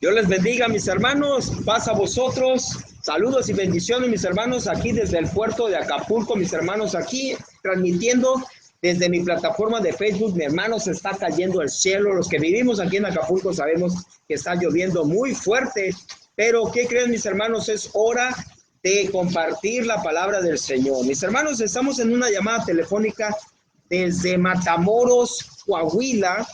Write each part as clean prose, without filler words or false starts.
Dios les bendiga, mis hermanos, paz a vosotros, saludos y bendiciones, mis hermanos, aquí desde el puerto de Acapulco, mis hermanos, aquí transmitiendo desde mi plataforma de Facebook. Mi hermano, se está cayendo el cielo. Los que vivimos aquí en Acapulco sabemos que está lloviendo muy fuerte, pero ¿qué creen, mis hermanos? Es hora de compartir la palabra del Señor. Mis hermanos, estamos en una llamada telefónica desde Matamoros, Coahuila,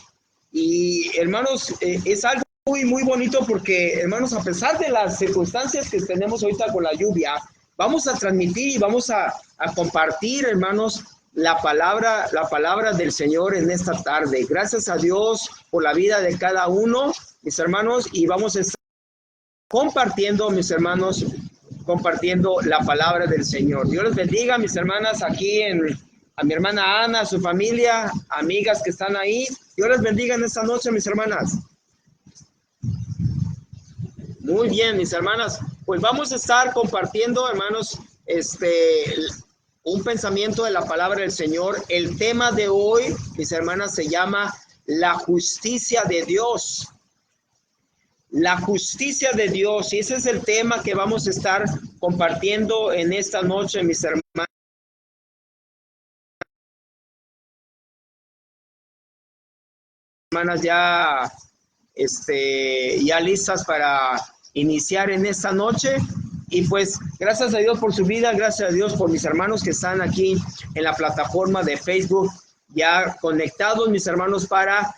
y hermanos, es algo muy bonito porque, hermanos, a pesar de las circunstancias que tenemos ahorita con la lluvia, vamos a transmitir y vamos a compartir, hermanos, la palabra del Señor en esta tarde. Gracias a Dios por la vida de cada uno, mis hermanos, y vamos a estar compartiendo, mis hermanos, compartiendo la palabra del Señor. Dios les bendiga, mis hermanas, aquí a mi hermana Ana, a su familia, amigas que están ahí. Dios les bendiga en esta noche, mis hermanas. Muy bien, mis hermanas, pues vamos a estar compartiendo, hermanos, un pensamiento de la palabra del Señor. El tema de hoy, mis hermanas, se llama la justicia de Dios. La justicia de Dios, y ese es el tema que vamos a estar compartiendo en esta noche, mis hermanas. Ya listas para iniciar en esta noche. Y pues gracias a Dios por su vida, gracias a Dios por mis hermanos que están aquí en la plataforma de Facebook ya conectados, mis hermanos, para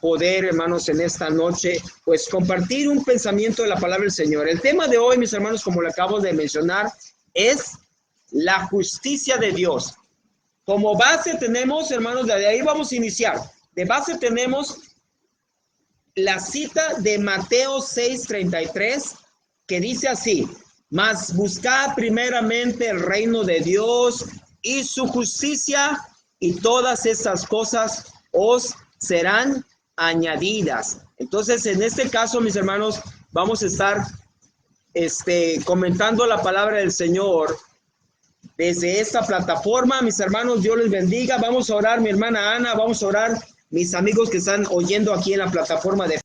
poder, hermanos, en esta noche pues compartir un pensamiento de la palabra del Señor. El tema de hoy, mis hermanos, como lo acabo de mencionar, es la justicia de Dios. Como base tenemos, hermanos, de ahí vamos a iniciar. De base tenemos la cita de Mateo 6:33, que dice así: mas buscad primeramente el reino de Dios y su justicia, y todas estas cosas os serán añadidas. Entonces, en este caso, mis hermanos, vamos a estar comentando la palabra del Señor desde esta plataforma. Mis hermanos, Dios les bendiga. Vamos a orar, mi hermana Ana, vamos a orar, mis amigos que están oyendo aquí en la plataforma de...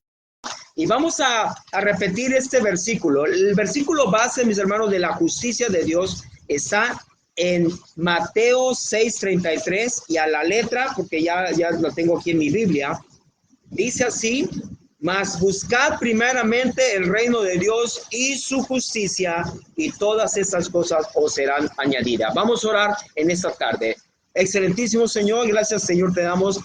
Y vamos a repetir este versículo. El versículo base, mis hermanos, de la justicia de Dios está en Mateo 6:33, y a la letra, porque ya lo tengo aquí en mi Biblia, dice así: mas buscad primeramente el reino de Dios y su justicia, y todas estas cosas os serán añadidas. Vamos a orar en esta tarde. Excelentísimo Señor, gracias, Señor, te damos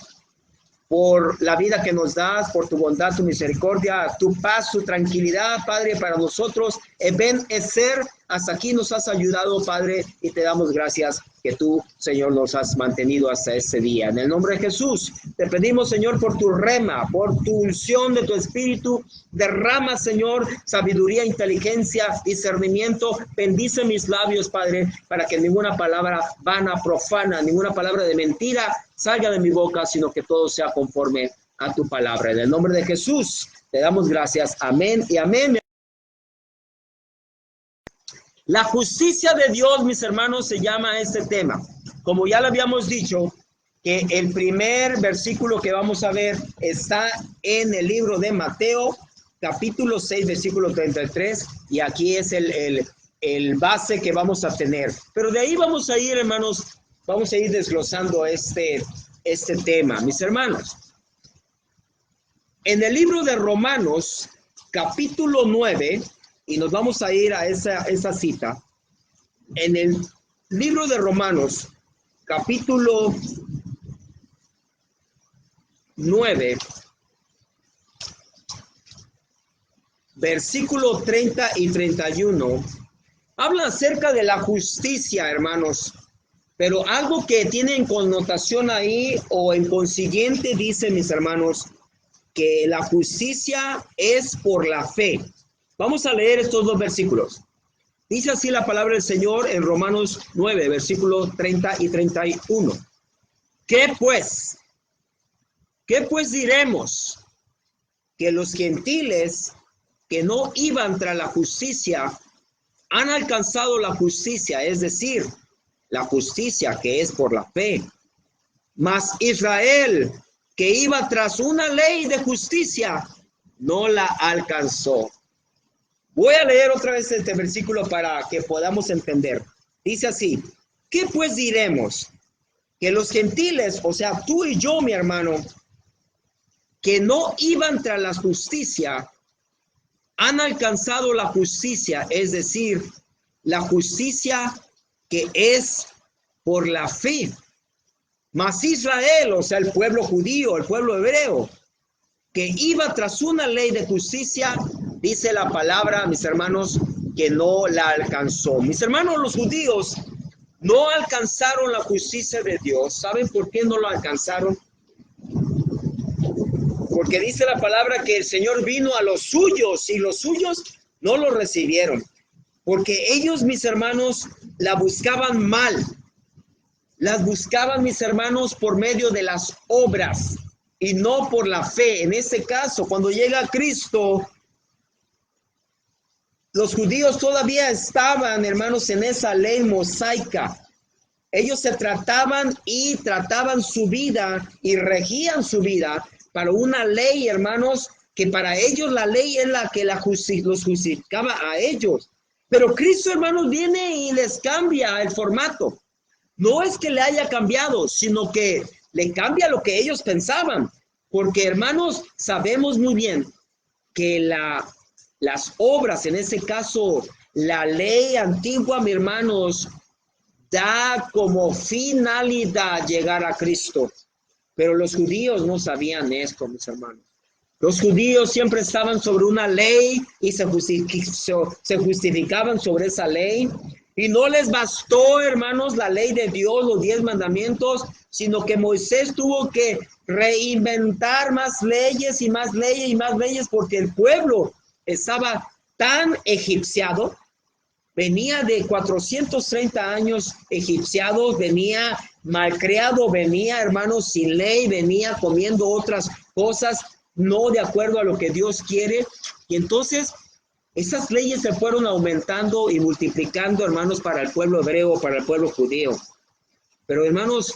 por la vida que nos das, por tu bondad, tu misericordia, tu paz, tu tranquilidad, Padre, para nosotros. Ebenezer, hasta aquí nos has ayudado, Padre, y te damos gracias que tú, Señor, nos has mantenido hasta este día. En el nombre de Jesús, te pedimos, Señor, por tu rema, por tu unción de tu Espíritu. Derrama, Señor, sabiduría, inteligencia, discernimiento. Bendice mis labios, Padre, para que ninguna palabra vana, profana, ninguna palabra de mentira salga de mi boca, sino que todo sea conforme a tu palabra. En el nombre de Jesús, te damos gracias. Amén y amén. La justicia de Dios, mis hermanos, se llama este tema. Como ya lo habíamos dicho, que el primer versículo que vamos a ver está en el libro de Mateo, capítulo 6, versículo 33, y aquí es el base que vamos a tener. Pero de ahí vamos a ir, hermanos, vamos a ir desglosando este tema, mis hermanos. En el libro de Romanos, capítulo 9, y nos vamos a ir a esa cita. En el libro de Romanos, capítulo 9, versículo 30 y 31, habla acerca de la justicia, hermanos. Pero algo que tiene en connotación ahí, o en consiguiente, dice, mis hermanos, que la justicia es por la fe. Vamos a leer estos dos versículos. Dice así la palabra del Señor en Romanos 9, versículos 30 y 31. ¿Qué pues diremos? Que los gentiles que no iban tras la justicia han alcanzado la justicia, es decir, la justicia que es por la fe. Mas Israel, que iba tras una ley de justicia, no la alcanzó. Voy a leer otra vez este versículo para que podamos entender. Dice así: ¿qué pues diremos? Que los gentiles, o sea, tú y yo, mi hermano, que no iban tras la justicia, han alcanzado la justicia, es decir, la justicia que es por la fe. Mas Israel, o sea, el pueblo judío, el pueblo hebreo, que iba tras una ley de justicia, dice la palabra, mis hermanos, que no la alcanzó. Mis hermanos, los judíos no alcanzaron la justicia de Dios. ¿Saben por qué no lo alcanzaron? Porque dice la palabra que el Señor vino a los suyos y los suyos no lo recibieron. Porque ellos, mis hermanos, la buscaban mal. Las buscaban, mis hermanos, por medio de las obras y no por la fe. En este caso, cuando llega Cristo, los judíos todavía estaban, hermanos, en esa ley mosaica. Ellos se trataban su vida y regían su vida para una ley, hermanos, que para ellos la ley es la que los justificaba a ellos. Pero Cristo, hermanos, viene y les cambia el formato. No es que le haya cambiado, sino que le cambia lo que ellos pensaban. Porque, hermanos, sabemos muy bien que las obras, en ese caso, la ley antigua, mis hermanos, da como finalidad llegar a Cristo. Pero los judíos no sabían esto, mis hermanos. Los judíos siempre estaban sobre una ley y se justificaban sobre esa ley. Y no les bastó, hermanos, la ley de Dios, los 10 mandamientos, sino que Moisés tuvo que reinventar más leyes y más leyes y más leyes, porque el pueblo estaba tan egipciado, venía de 430 años egipciados, venía malcriado, venía, hermanos, sin ley, venía comiendo otras cosas, no de acuerdo a lo que Dios quiere. Y entonces esas leyes se fueron aumentando y multiplicando, hermanos, para el pueblo hebreo, para el pueblo judío. Pero, hermanos,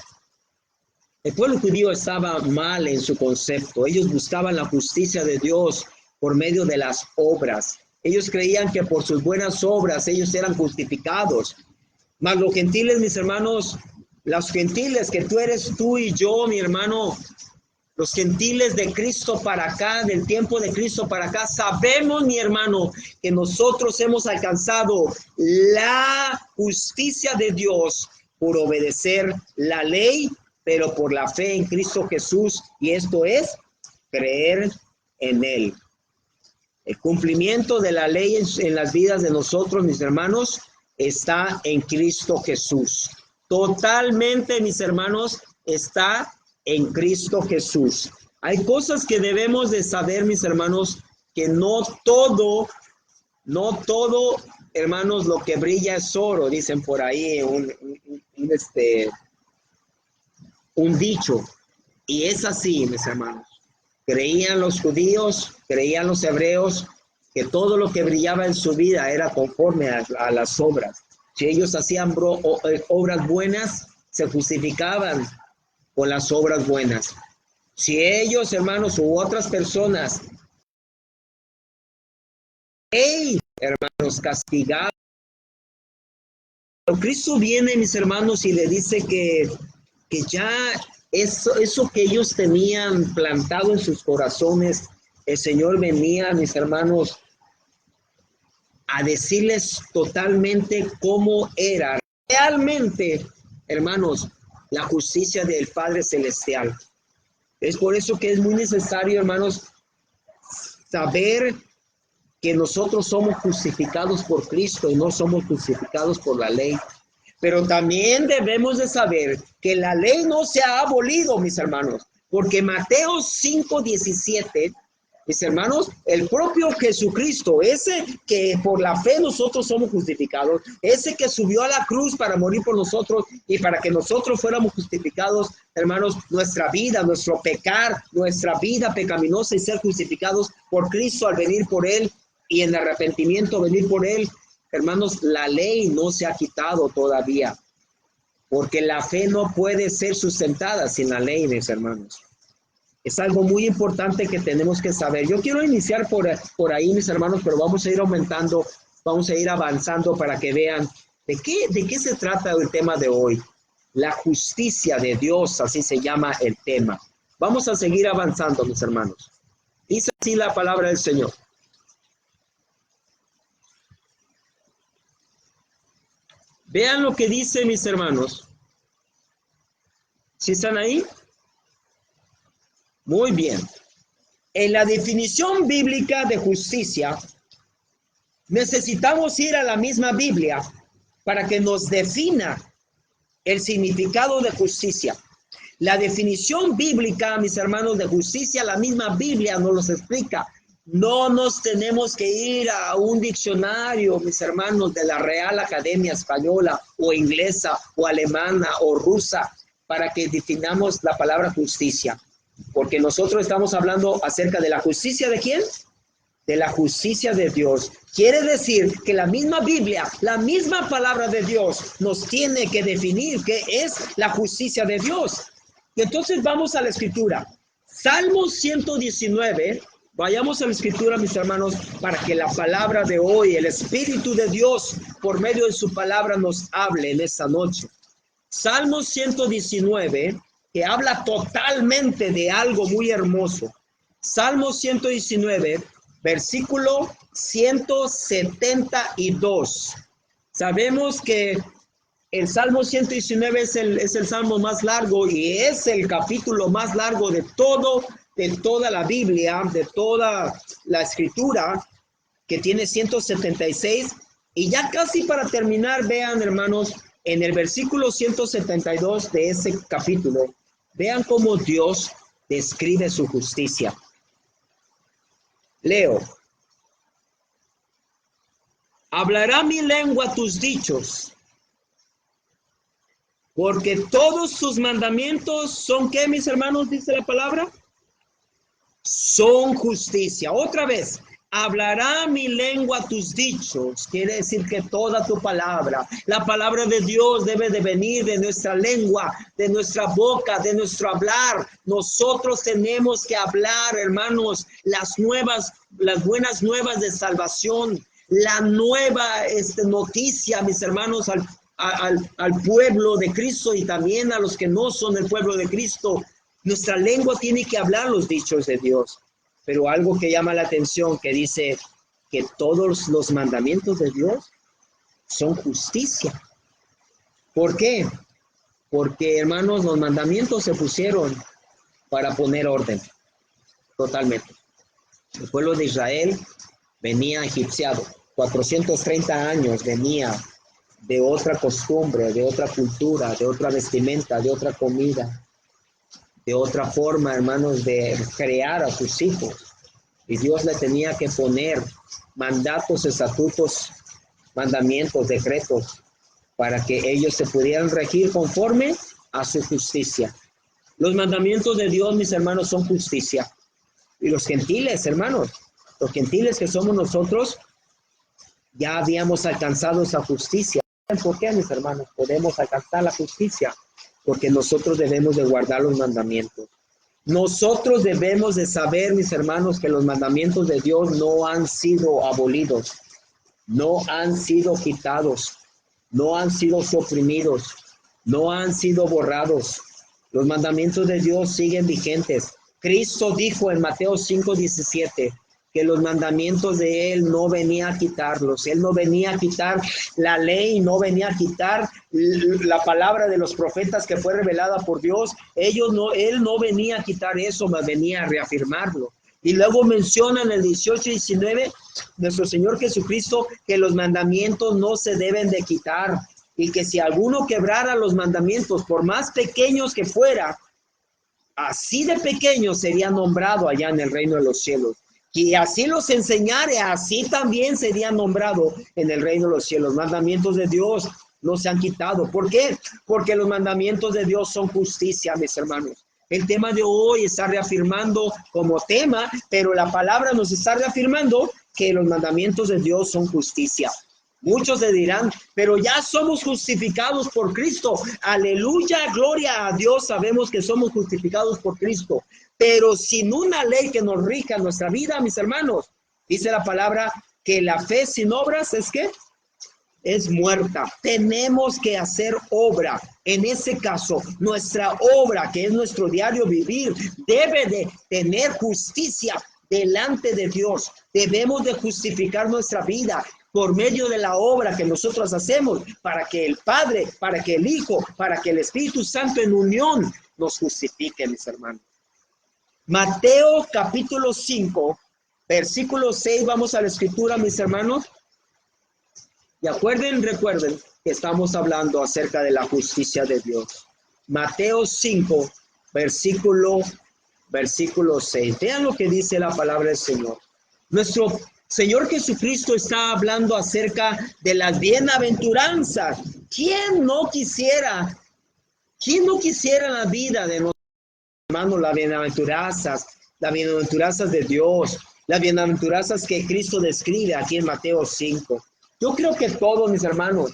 el pueblo judío estaba mal en su concepto. Ellos buscaban la justicia de Dios por medio de las obras. Ellos creían que por sus buenas obras ellos eran justificados. Mas los gentiles, mis hermanos, los gentiles que tú y yo, mi hermano, los gentiles de Cristo para acá, del tiempo de Cristo para acá, sabemos, mi hermano, que nosotros hemos alcanzado la justicia de Dios por obedecer la ley, pero por la fe en Cristo Jesús, y esto es creer en Él. El cumplimiento de la ley en las vidas de nosotros, mis hermanos, está en Cristo Jesús. Totalmente, mis hermanos, está en Cristo Jesús. Hay cosas que debemos de saber, mis hermanos, que no todo, hermanos, lo que brilla es oro, dicen por ahí un dicho. Y es así, mis hermanos. Creían los judíos, creían los hebreos, que todo lo que brillaba en su vida era conforme a las obras. Si ellos hacían obras buenas, se justificaban con las obras buenas. Si ellos, hermanos, u otras personas, hermanos, castigaban. Pero Cristo viene, mis hermanos, y le dice que ya eso que ellos tenían plantado en sus corazones, el Señor venía, mis hermanos, a decirles totalmente cómo era realmente, hermanos, la justicia del Padre Celestial. Es por eso que es muy necesario, hermanos, saber que nosotros somos justificados por Cristo y no somos justificados por la ley. Pero también debemos de saber que la ley no se ha abolido, mis hermanos, porque Mateo 5:17, mis hermanos, el propio Jesucristo, ese que por la fe nosotros somos justificados, ese que subió a la cruz para morir por nosotros y para que nosotros fuéramos justificados, hermanos, nuestra vida, nuestro pecar, nuestra vida pecaminosa y ser justificados por Cristo al venir por Él y en arrepentimiento venir por Él. Hermanos, la ley no se ha quitado todavía, porque la fe no puede ser sustentada sin la ley, mis hermanos. Es algo muy importante que tenemos que saber. Yo quiero iniciar por ahí, mis hermanos, pero vamos a ir aumentando, vamos a ir avanzando para que vean de qué se trata el tema de hoy. La justicia de Dios, así se llama el tema. Vamos a seguir avanzando, mis hermanos. Dice así la palabra del Señor. Vean lo que dice, mis hermanos. ¿Sí están ahí? Muy bien. En la definición bíblica de justicia, necesitamos ir a la misma Biblia para que nos defina el significado de justicia. La definición bíblica, mis hermanos, de justicia, la misma Biblia nos los explica. No nos tenemos que ir a un diccionario, mis hermanos, de la Real Academia Española o inglesa o alemana o rusa para que definamos la palabra justicia. Porque nosotros estamos hablando acerca de la justicia ¿de quién? De la justicia de Dios. Quiere decir que la misma Biblia, la misma palabra de Dios nos tiene que definir qué es la justicia de Dios. Y entonces vamos a la escritura. Salmo 119, vayamos a la escritura, mis hermanos, para que la palabra de hoy, el Espíritu de Dios, por medio de su palabra, nos hable en esta noche. Salmo 119, que habla totalmente de algo muy hermoso. Salmo 119, versículo 172. Sabemos que el Salmo 119 es el salmo más largo y es el capítulo más largo de toda la Biblia, de toda la escritura, que tiene 176. Y ya casi para terminar, vean, hermanos, en el versículo 172 de ese capítulo, vean cómo Dios describe su justicia. Leo. Hablará mi lengua tus dichos, porque todos tus mandamientos son, ¿qué, mis hermanos? Dice la palabra. Son justicia. Otra vez. Hablará mi lengua tus dichos. Quiere decir que toda tu palabra, la palabra de Dios debe de venir de nuestra lengua, de nuestra boca, de nuestro hablar. Nosotros tenemos que hablar, hermanos, las buenas nuevas de salvación, la nueva noticia, mis hermanos, al pueblo de Cristo y también a los que no son el pueblo de Cristo. Nuestra lengua tiene que hablar los dichos de Dios. Pero algo que llama la atención, que dice que todos los mandamientos de Dios son justicia. ¿Por qué? Porque, hermanos, los mandamientos se pusieron para poner orden, totalmente. El pueblo de Israel venía egipciado, 430 años venía de otra costumbre, de otra cultura, de otra vestimenta, de otra comida, de otra forma, hermanos, de crear a sus hijos. Y Dios le tenía que poner mandatos, estatutos, mandamientos, decretos, para que ellos se pudieran regir conforme a su justicia. Los mandamientos de Dios, mis hermanos, son justicia. Y los gentiles, hermanos, los gentiles que somos nosotros, ya habíamos alcanzado esa justicia. ¿Por qué, mis hermanos, podemos alcanzar la justicia? Porque nosotros debemos de guardar los mandamientos. Nosotros debemos de saber, mis hermanos, que los mandamientos de Dios no han sido abolidos, no han sido quitados, no han sido suprimidos, no han sido borrados. Los mandamientos de Dios siguen vigentes. Cristo dijo en Mateo 5:17 que los mandamientos de Él no venía a quitarlos. Él no venía a quitar la ley, no venía a quitar la palabra de los profetas que fue revelada por Dios. Él no venía a quitar eso, mas venía a reafirmarlo. Y luego menciona en el 18:19 nuestro Señor Jesucristo que los mandamientos no se deben de quitar y que si alguno quebrara los mandamientos, por más pequeños que fuera, así de pequeño sería nombrado allá en el reino de los cielos. Y así los enseñare, así también sería nombrado en el reino de los cielos. Los mandamientos de Dios no se han quitado. ¿Por qué? Porque los mandamientos de Dios son justicia, mis hermanos. El tema de hoy está reafirmando como tema, pero la palabra nos está reafirmando que los mandamientos de Dios son justicia. Muchos se dirán, pero ya somos justificados por Cristo. Aleluya, gloria a Dios. Sabemos que somos justificados por Cristo. Pero sin una ley que nos rija nuestra vida, mis hermanos, dice la palabra que la fe sin obras es ¿qué? Es muerta. Tenemos que hacer obra. En ese caso, nuestra obra, que es nuestro diario vivir, debe de tener justicia delante de Dios. Debemos de justificar nuestra vida por medio de la obra que nosotros hacemos, para que el Padre, para que el Hijo, para que el Espíritu Santo en unión nos justifique, mis hermanos. Mateo capítulo 5, versículo 6, vamos a la escritura, mis hermanos. Y recuerden que estamos hablando acerca de la justicia de Dios. Mateo 5, versículo 6. Vean lo que dice la palabra del Señor. Nuestro Señor Jesucristo está hablando acerca de las bienaventuranzas. ¿Quién no quisiera la vida de nuestros hermanos, las bienaventuranzas de Dios, las bienaventuranzas que Cristo describe aquí en Mateo 5? Yo creo que todos, mis hermanos,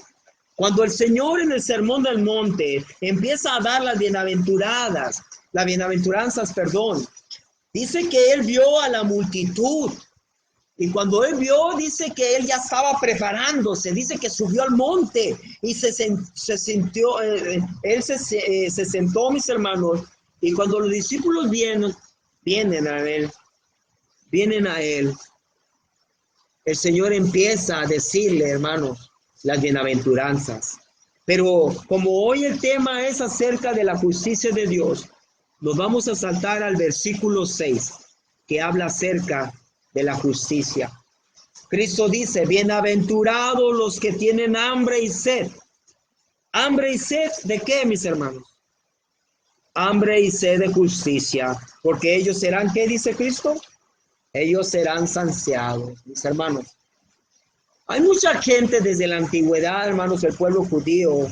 cuando el Señor en el Sermón del Monte empieza a dar las bienaventuranzas, dice que Él vio a la multitud. Y cuando Él vio, dice que Él ya estaba preparándose, dice que subió al monte y se sentó, mis hermanos. Y cuando los discípulos vienen a Él, el Señor empieza a decirle, hermanos, las bienaventuranzas. Pero como hoy el tema es acerca de la justicia de Dios, nos vamos a saltar al versículo 6, que habla acerca de la justicia. Cristo dice, bienaventurados los que tienen hambre y sed. ¿Hambre y sed de qué, mis hermanos? Hambre y sed de justicia, porque ellos serán, ¿qué dice Cristo? Ellos serán saciados, mis hermanos. Hay mucha gente desde la antigüedad, hermanos, el pueblo judío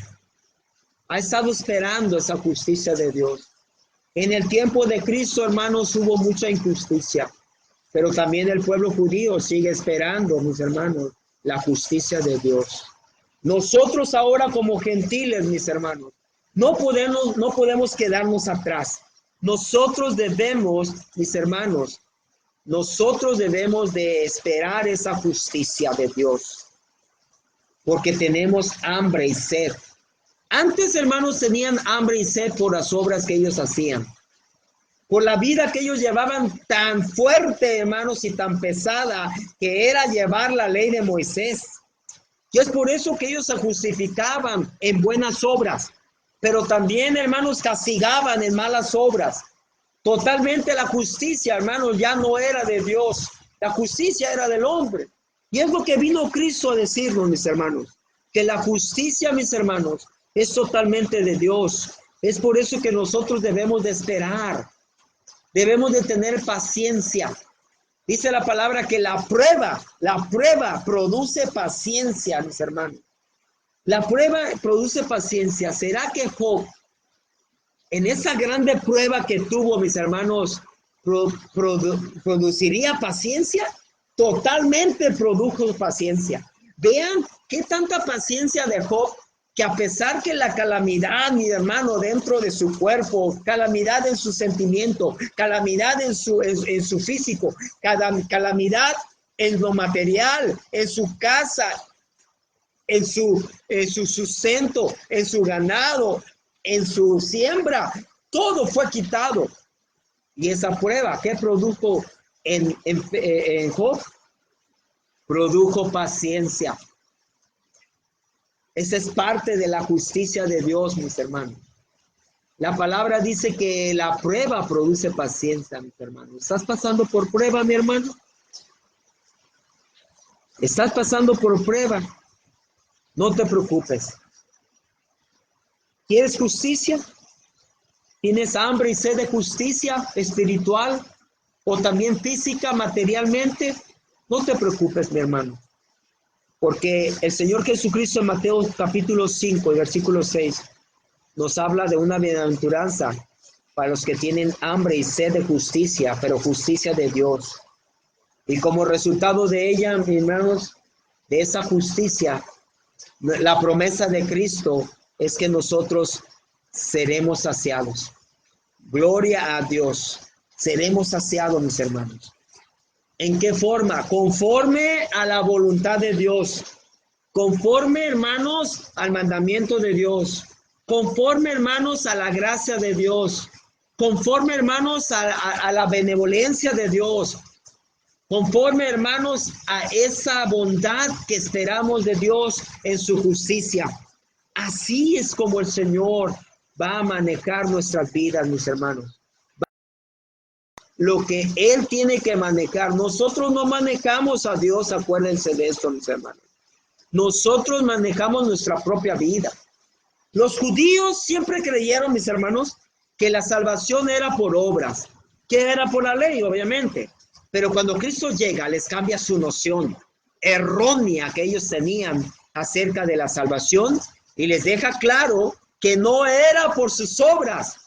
ha estado esperando esa justicia de Dios. En el tiempo de Cristo, hermanos, hubo mucha injusticia, pero también el pueblo judío sigue esperando, mis hermanos, la justicia de Dios. Nosotros ahora como gentiles, mis hermanos, no podemos quedarnos atrás. Nosotros debemos, mis hermanos, de esperar esa justicia de Dios, porque tenemos hambre y sed. Antes, hermanos, tenían hambre y sed por las obras que ellos hacían, por la vida que ellos llevaban tan fuerte, hermanos, y tan pesada, que era llevar la ley de Moisés. Y es por eso que ellos se justificaban en buenas obras, pero también, hermanos, castigaban en malas obras. Totalmente la justicia, hermanos, ya no era de Dios. La justicia era del hombre. Y es lo que vino Cristo a decirnos, mis hermanos, que la justicia, mis hermanos, es totalmente de Dios. Es por eso que nosotros debemos de esperar. Debemos de tener paciencia. Dice la palabra que la prueba produce paciencia, mis hermanos. La prueba produce paciencia. ¿Será que Job, en esa grande prueba que tuvo, mis hermanos, produciría paciencia? Totalmente produjo paciencia. Vean qué tanta paciencia de Job, que a pesar que la calamidad, mi hermano, dentro de su cuerpo, calamidad en su sentimiento, calamidad en su físico, calamidad en lo material, en su casa, en su sustento, en su ganado, en su siembra, todo fue quitado. Y esa prueba, ¿qué produjo en Job? Produjo paciencia. Esa es parte de la justicia de Dios, mis hermanos. La palabra dice que la prueba produce paciencia, mis hermanos. ¿Estás pasando por prueba, mi hermano? ¿Estás pasando por prueba? No te preocupes. ¿Quieres justicia? ¿Tienes hambre y sed de justicia espiritual o también física, materialmente? No te preocupes, mi hermano. Porque el Señor Jesucristo en Mateo capítulo 5 y versículo 6 nos habla de una bienaventuranza para los que tienen hambre y sed de justicia, pero justicia de Dios. Y como resultado de ella, mis hermanos, de esa justicia, la promesa de Cristo es que nosotros seremos saciados. Gloria a Dios. Seremos saciados, mis hermanos. ¿En qué forma? Conforme a la voluntad de Dios. Conforme, hermanos, al mandamiento de Dios. Conforme, hermanos, a la gracia de Dios. Conforme, hermanos, a la benevolencia de Dios. Conforme, hermanos, a esa bondad que esperamos de Dios en su justicia. Así es como el Señor va a manejar nuestras vidas, mis hermanos. Lo que Él tiene que manejar. Nosotros no manejamos a Dios, acuérdense de esto, mis hermanos. Nosotros manejamos nuestra propia vida. Los judíos siempre creyeron, mis hermanos, que la salvación era por obras, que era por la ley, obviamente. Pero cuando Cristo llega, les cambia su noción errónea que ellos tenían acerca de la salvación y les deja claro que no era por sus obras,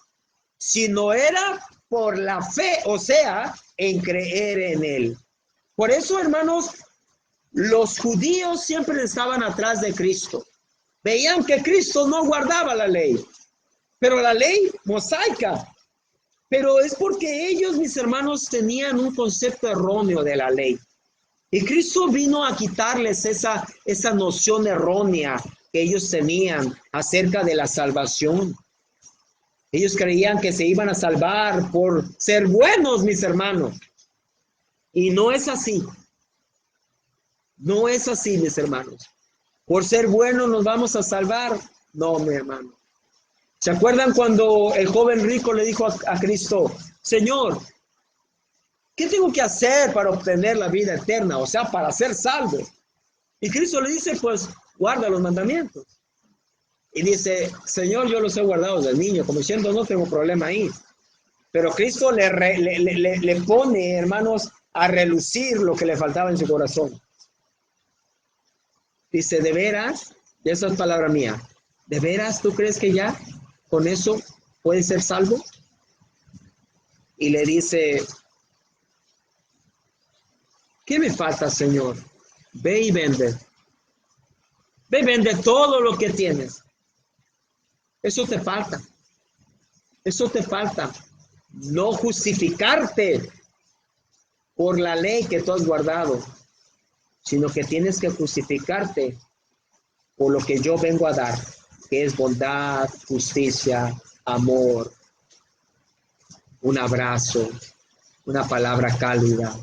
sino era por la fe, o sea, en creer en Él. Por eso, hermanos, los judíos siempre estaban atrás de Cristo. Veían que Cristo no guardaba la ley, pero la ley mosaica. Pero es porque ellos, mis hermanos, tenían un concepto erróneo de la ley. Y Cristo vino a quitarles esa noción errónea que ellos tenían acerca de la salvación. Ellos creían que se iban a salvar por ser buenos, mis hermanos. Y no es así. No es así, mis hermanos. Por ser buenos nos vamos a salvar. No, mi hermano. ¿Se acuerdan cuando el joven rico le dijo a Cristo, Señor, ¿qué tengo que hacer para obtener la vida eterna? O sea, para ser salvo. Y Cristo le dice, pues, guarda los mandamientos. Y dice, Señor, yo los he guardado del niño, como diciendo, no tengo problema ahí. Pero Cristo le pone, hermanos, a relucir lo que le faltaba en su corazón. Dice, ¿de veras? Y esa es palabra mía. ¿De veras tú crees que ya con eso puedes ser salvo? Y le dice, ¿qué me falta, Señor? Ve y vende. Ve y vende todo lo que tienes. Eso te falta. Eso te falta. No justificarte por la ley que tú has guardado, sino que tienes que justificarte por lo que yo vengo a dar, que es bondad, justicia, amor, un abrazo, una palabra cálida,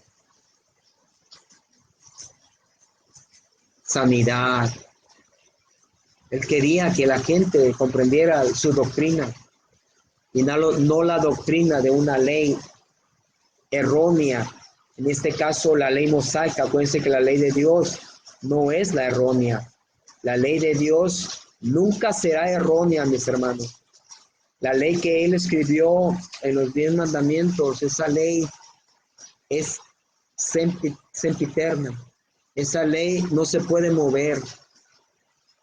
sanidad. Él quería que la gente comprendiera su doctrina y no la doctrina de una ley errónea. En este caso, la ley mosaica. Acuérdense que la ley de Dios no es la errónea. La ley de Dios nunca será errónea, mis hermanos. La ley que Él escribió en los 10 mandamientos, esa ley es sempiterna. Esa ley no se puede mover.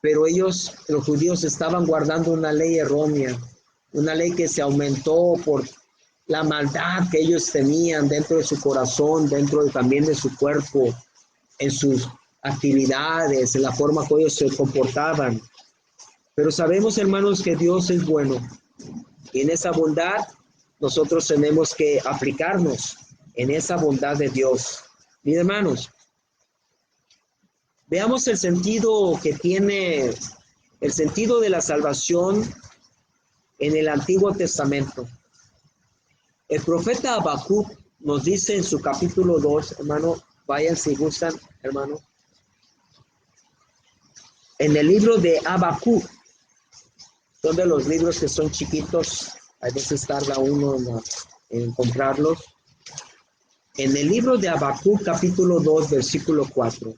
Pero ellos, los judíos, estaban guardando una ley errónea, una ley que se aumentó por la maldad que ellos tenían dentro de su corazón, también de su cuerpo, en sus actividades, en la forma que ellos se comportaban. Pero sabemos, hermanos, que Dios es bueno. Y en esa bondad nosotros tenemos que aplicarnos en esa bondad de Dios. Mis hermanos, veamos el sentido que tiene, el sentido de la salvación en el Antiguo Testamento. El profeta Habacuc nos dice en su capítulo 2, hermano, vayan si gustan, hermano. En el libro de Habacuc, son de los libros que son chiquitos, a veces tarda uno en comprarlos. En el libro de Habacuc, capítulo 2, versículo 4.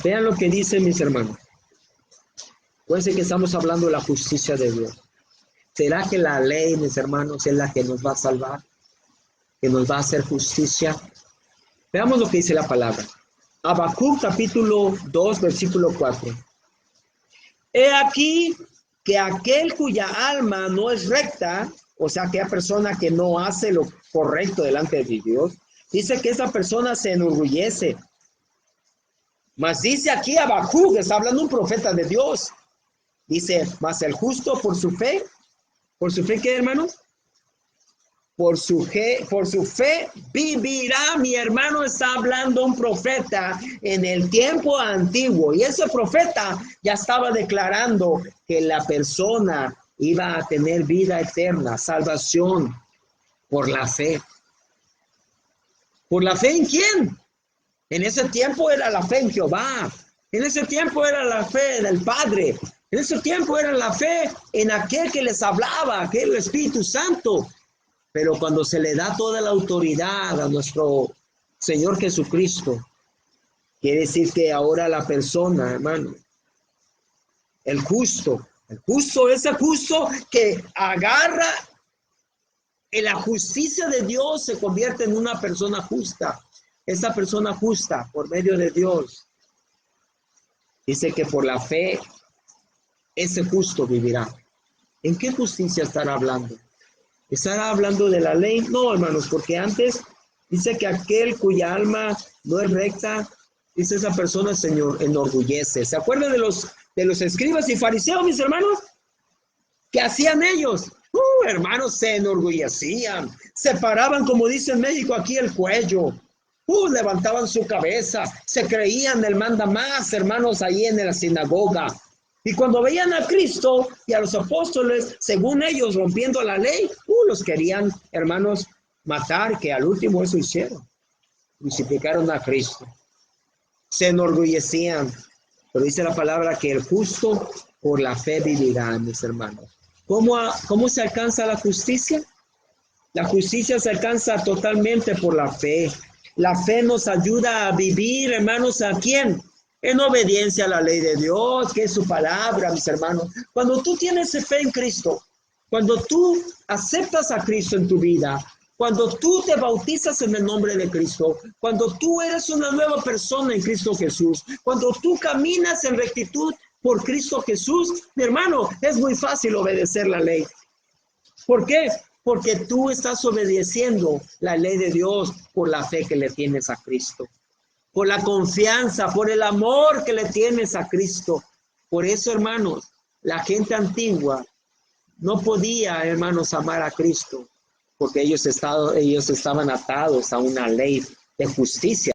Vean lo que dice, mis hermanos. Acuérdense que estamos hablando de la justicia de Dios. ¿Será que la ley, mis hermanos, es la que nos va a salvar? ¿Que nos va a hacer justicia? Veamos lo que dice la palabra. Habacuc capítulo 2, versículo 4. He aquí que aquel cuya alma no es recta, o sea, aquella persona que no hace lo correcto delante de Dios, dice que esa persona se enorgullece. Mas dice aquí Habacuc, está hablando un profeta de Dios. Dice, mas el justo ¿por su fe qué, hermanos? Por su fe vivirá. Mi hermano, está hablando un profeta en el tiempo antiguo. Y ese profeta ya estaba declarando que la persona iba a tener vida eterna, salvación, por la fe. ¿Por la fe en quién? En ese tiempo era la fe en Jehová. En ese tiempo era la fe del Padre. En ese tiempo era la fe en aquel que les hablaba, aquel Espíritu Santo. Pero cuando se le da toda la autoridad a nuestro Señor Jesucristo, quiere decir que ahora la persona, hermano, el justo, ese justo que agarra en la justicia de Dios, se convierte en una persona justa. Esa persona justa por medio de Dios, dice que por la fe, ese justo vivirá. ¿En qué justicia estará hablando? ¿Estará hablando de la ley? No, hermanos, porque antes dice que aquel cuya alma no es recta, dice esa persona, Señor, enorgullece. ¿Se acuerdan de los escribas y fariseos, mis hermanos? ¿Qué hacían ellos? Hermanos, se enorgullecían. Se paraban, como dice en México, aquí el cuello. Levantaban su cabeza. Se creían el manda más, hermanos, ahí en la sinagoga. Y cuando veían a Cristo y a los apóstoles, según ellos, rompiendo la ley, los querían, hermanos, matar, que al último eso hicieron. Crucificaron a Cristo. Se enorgullecían. Pero dice la palabra que el justo por la fe vivirá, mis hermanos. ¿Cómo se alcanza la justicia? La justicia se alcanza totalmente por la fe. La fe nos ayuda a vivir, hermanos, ¿a quién? En obediencia a la ley de Dios, que es su palabra, mis hermanos. Cuando tú tienes fe en Cristo, cuando tú aceptas a Cristo en tu vida, cuando tú te bautizas en el nombre de Cristo, cuando tú eres una nueva persona en Cristo Jesús, cuando tú caminas en rectitud por Cristo Jesús, mi hermano, es muy fácil obedecer la ley. ¿Por qué? Porque tú estás obedeciendo la ley de Dios por la fe que le tienes a Cristo, por la confianza, por el amor que le tienes a Cristo. Por eso, hermanos, la gente antigua no podía, hermanos, amar a Cristo, porque ellos estaban atados a una ley de justicia.